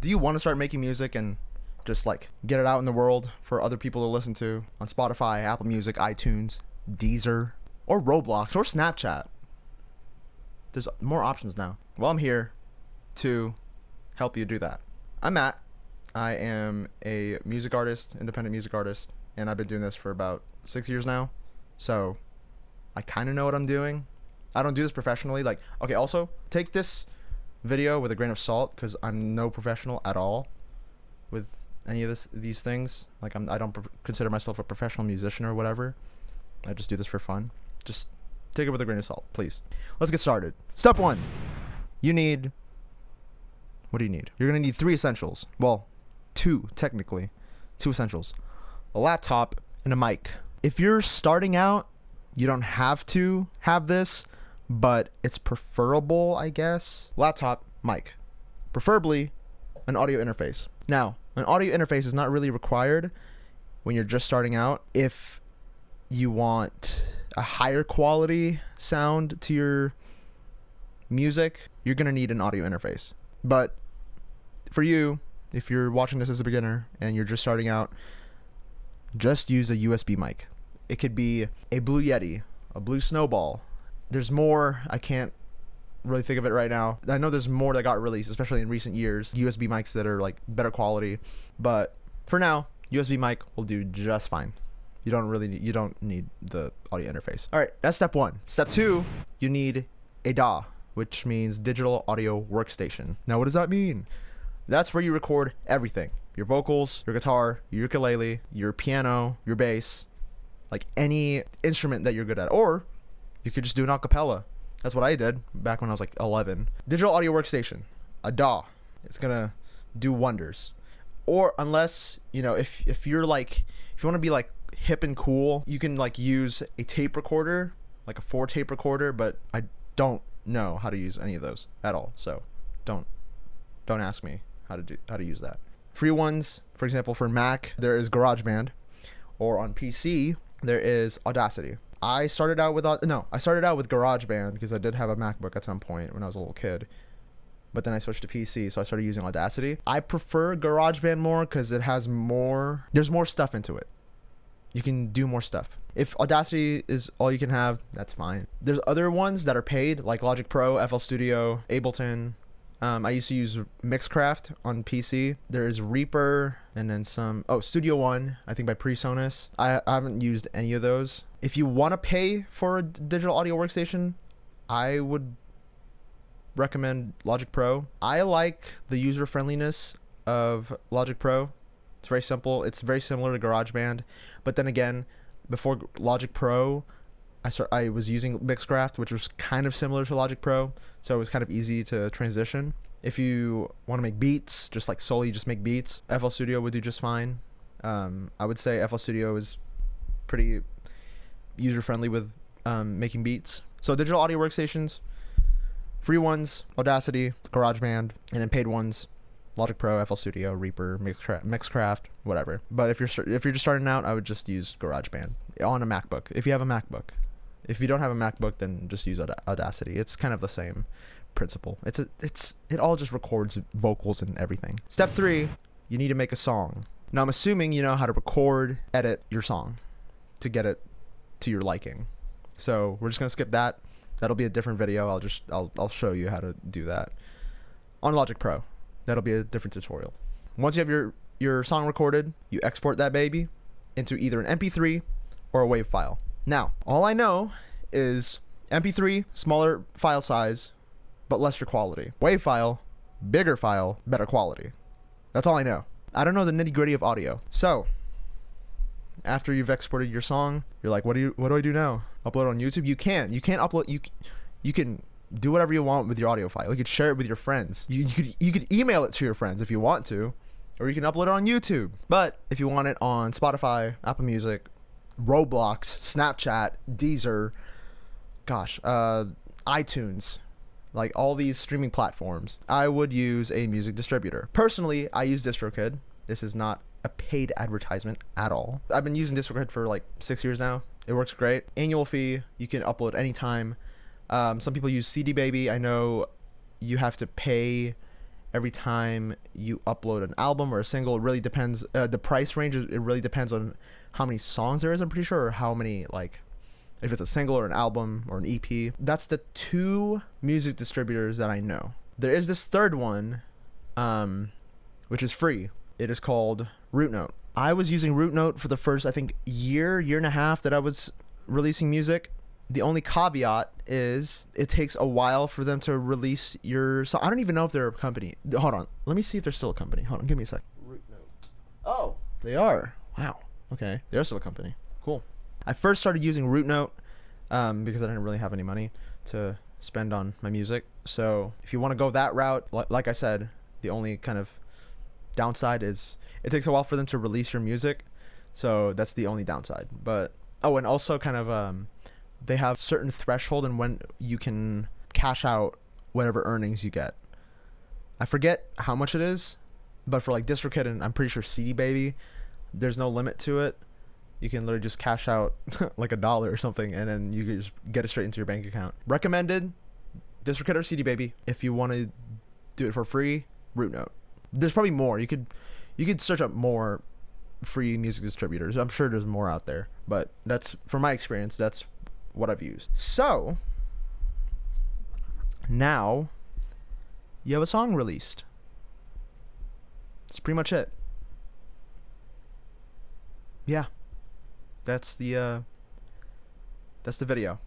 Do you want to start making music and just like get it out in the world for other people to listen to on Spotify, Apple Music, iTunes, Deezer, or Roblox, or Snapchat? There's more options now. Well, I'm here to help you do that. I'm Matt. I am a music artist, independent music artist, and I've been doing this for about 6 years now. So I kind of know what I'm doing. I don't do this professionally. Like, okay, also take this video with a grain of salt because I'm no professional at all with any of these things. Like, I don't consider myself a professional musician or whatever. I just do this for fun. Just take it with a grain of salt, please. Let's get started. Step 1. You need... What do you need? You're going to need 3 essentials. Well, 2, technically. 2 essentials. A laptop and a mic. If you're starting out, you don't have to have this, but it's preferable, I guess. Laptop, mic. Preferably an audio interface. Now, an audio interface is not really required when you're just starting out. If you want a higher quality sound to your music, you're going to need an audio interface. But for you, if you're watching this as a beginner and you're just starting out, just use a USB mic. It could be a Blue Yeti, a Blue Snowball. There's more. I can't really think of it right now. I know there's more that got released, especially in recent years, USB mics that are like better quality. But for now, USB mic will do just fine. You don't need the audio interface. All right, that's step 1. Step 2, you need a DAW, which means digital audio workstation. Now, what does that mean? That's where you record everything. Your vocals, your guitar, your ukulele, your piano, your bass, like any instrument that you're good at. Or you could just do an acapella. That's what I did back when I was like 11. Digital audio workstation, a DAW. It's gonna do wonders. Or unless, you know, if you're like, if you want to be like hip and cool, you can like use a tape recorder, like a 4 tape recorder, but I don't know how to use any of those at all. So don't ask me how to use that. Free ones, for example, for Mac, there is GarageBand, or on PC, there is Audacity. I started out with GarageBand because I did have a MacBook at some point when I was a little kid. But then I switched to PC, so I started using Audacity. I prefer GarageBand more because there's more stuff into it. You can do more stuff. If Audacity is all you can have, that's fine. There's other ones that are paid, like Logic Pro, FL Studio, Ableton. I used to use Mixcraft on PC. There's Reaper, and then Studio One, I think by PreSonus. I haven't used any of those. If you want to pay for a digital audio workstation, I would recommend Logic Pro. I like the user friendliness of Logic Pro. It's very simple. It's very similar to GarageBand. But then again, before Logic Pro, I was using Mixcraft, which was kind of similar to Logic Pro, so it was kind of easy to transition. If you want to make beats, just like solely just make beats, FL Studio would do just fine. I would say FL Studio is pretty user-friendly with making beats. So digital audio workstations, free ones, Audacity, GarageBand, and then paid ones, Logic Pro, FL Studio, Reaper, Mixcraft, whatever. But if you're just starting out, I would just use GarageBand on a MacBook. If you have a MacBook. If you don't have a MacBook, then just use Audacity. It's kind of the same principle. It all just records vocals and everything. Step 3, you need to make a song. Now I'm assuming you know how to record, edit your song to get it to your liking. So we're just gonna skip that. That'll be a different video. I'll show you how to do that on Logic Pro. That'll be a different tutorial. Once you have your song recorded, you export that baby into either an MP3 or a WAV file. Now, all I know is MP3, smaller file size, but lesser quality. WAV file, bigger file, better quality. That's all I know. I don't know the nitty-gritty of audio. So, after you've exported your song, you're like, what do I do now? Upload on YouTube? You can't upload. You can do whatever you want with your audio file. You could share it with your friends. You could email it to your friends if you want to, or you can upload it on YouTube. But if you want it on Spotify, Apple Music, Roblox, Snapchat, Deezer, iTunes, like all these streaming platforms, I would use a music distributor. Personally, I use DistroKid. This is not a paid advertisement at all. I've been using DistroKid for like 6 years now. It works great. Annual fee, you can upload anytime. Some people use CD Baby. I know you have to pay every time you upload an album or a single. It really depends. The price range, it really depends on how many songs there is, I'm pretty sure, or how many, like, if it's a single or an album or an EP. That's the 2 music distributors that I know. There is this third one, which is free. It is called Rootnote. I was using Rootnote for the first, I think, year and a half that I was releasing music. The only caveat is it takes a while for them to release your song. I don't even know if they're a company. Hold on. Let me see if they're still a company. Hold on. Give me a sec. Rootnote. Oh, they are. Wow. Okay. They're still a company. Cool. I first started using Rootnote because I didn't really have any money to spend on my music. So if you want to go that route, like I said, the only kind of downside is it takes a while for them to release your music. So that's the only downside. But, oh, and also kind of... they have certain threshold and when you can cash out whatever earnings you get. I forget how much it is, but for like DistroKid and I'm pretty sure CD Baby, there's no limit to it. You can literally just cash out like $1 or something, and then you can just get it straight into your bank account. Recommended DistroKid or CD Baby. If you want to do it for free, Rootnote. There's probably more. You could search up more free music distributors. I'm sure there's more out there, but that's, from my experience, that's what I've used. So now you have a song released. That's pretty much it. Yeah, that's the video.